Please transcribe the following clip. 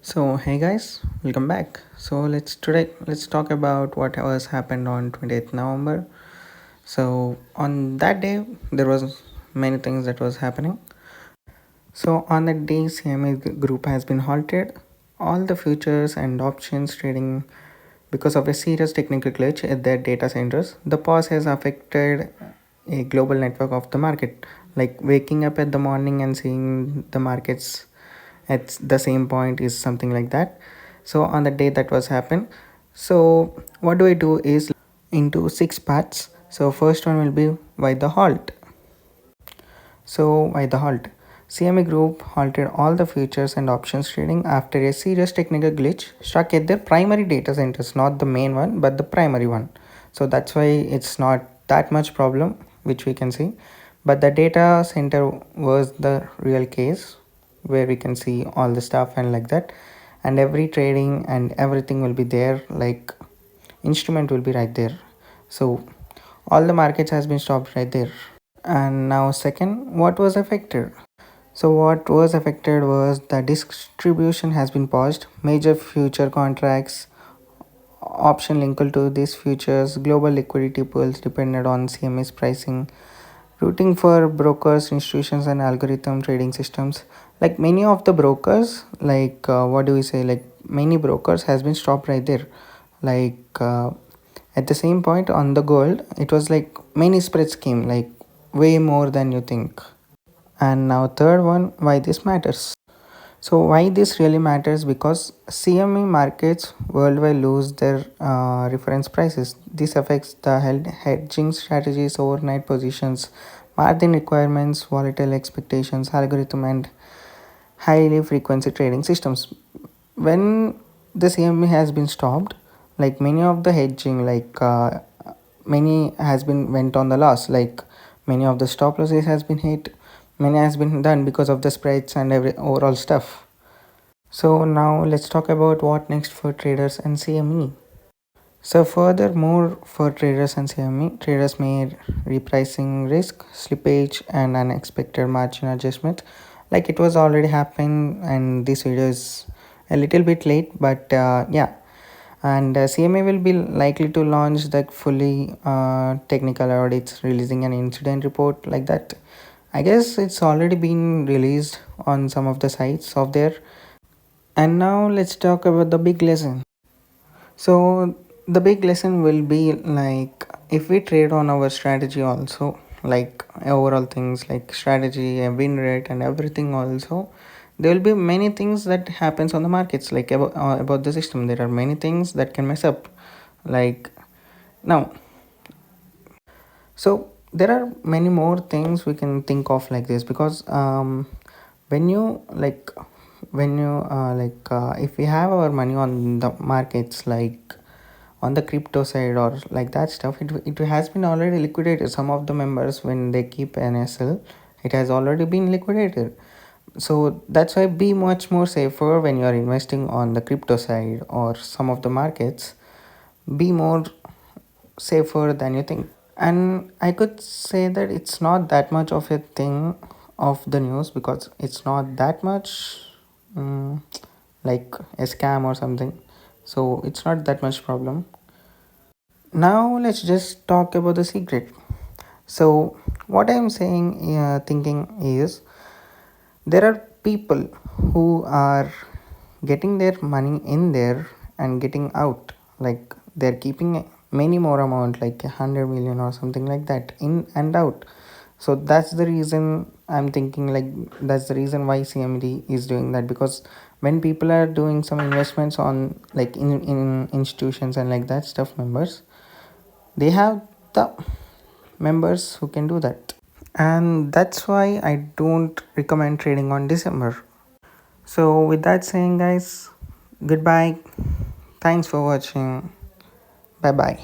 So hey guys, welcome back. So let's talk about what was happened on 28th November. So on that day there was many things that was happening. So on that day CME group has been halted. All the futures and options trading because of a serious technical glitch at their data centers. The pause has affected a global network of the market. Like waking up at the morning and seeing the markets at the same point is something like that. So on the day that was happened, so what do I do is into six parts. So first one will be why the halt. So why the halt? CME Group halted all the futures and options trading after a serious technical glitch struck at their primary data centers, not the main one but the primary one. So that's why it's not that much problem which we can see, but the data center was the real case where we can see all the stuff and like that, and every trading and everything will be there, like instrument will be right there. So all the markets has been stopped right there. And now second, what was affected? So what was affected was the distribution has been paused. Major future contracts, option linked to these futures, global liquidity pools depended on CME's pricing, routing for brokers, institutions, and algorithm trading systems. Like many of the brokers, like what do we say? Like many brokers has been stopped right there. Like at the same point on the gold, it was like many spreads came, like way more than you think. And now third one, why this matters. So why this really matters, because CME markets worldwide lose their reference prices. This affects the hedging strategies, overnight positions, margin requirements, volatile expectations, algorithm, and highly frequency trading systems. When the CME has been stopped, like many of the hedging, like many has been went on the loss. Like many of the stop losses has been hit, many has been done because of the spreads and every overall stuff. So now let's talk about what next for traders and CME. So furthermore, for traders and CME, traders may repricing risk, slippage, and unexpected margin adjustment. Like it was already happened, and this video is a little bit late, but yeah. And CMA will be likely to launch the fully technical audits, releasing an incident report like that. I guess it's already been released on some of the sites of there. And now let's talk about the big lesson. So the big lesson will be like if we trade on our strategy also, like overall things like strategy and win rate and everything also, there will be many things that happens on the markets, like about the system. There are many things that can mess up, like now. So there are many more things we can think of like this, because when you like when you if we have our money on the markets, like on the crypto side or like that stuff, it has been already liquidated. Some of the members, when they keep NSL, it has already been liquidated. So that's why be much more safer when you are investing on the crypto side or some of the markets. Be more safer than you think. And I could say that it's not that much of a thing of the news, because it's not that much um, like a scam or something, so it's not that much problem. Now let's just talk about the secret. So what I'm saying, thinking is, there are people who are getting their money in there and getting out, like they're keeping many more amount, like 100 million or something like that, in and out. So that's the reason I'm thinking, like that's the reason why CMD is doing that, because when people are doing some investments on, like in institutions and like that stuff, members, they have the members who can do that. And that's why I don't recommend trading on December. So with that saying, guys, goodbye. Thanks for watching. Bye bye.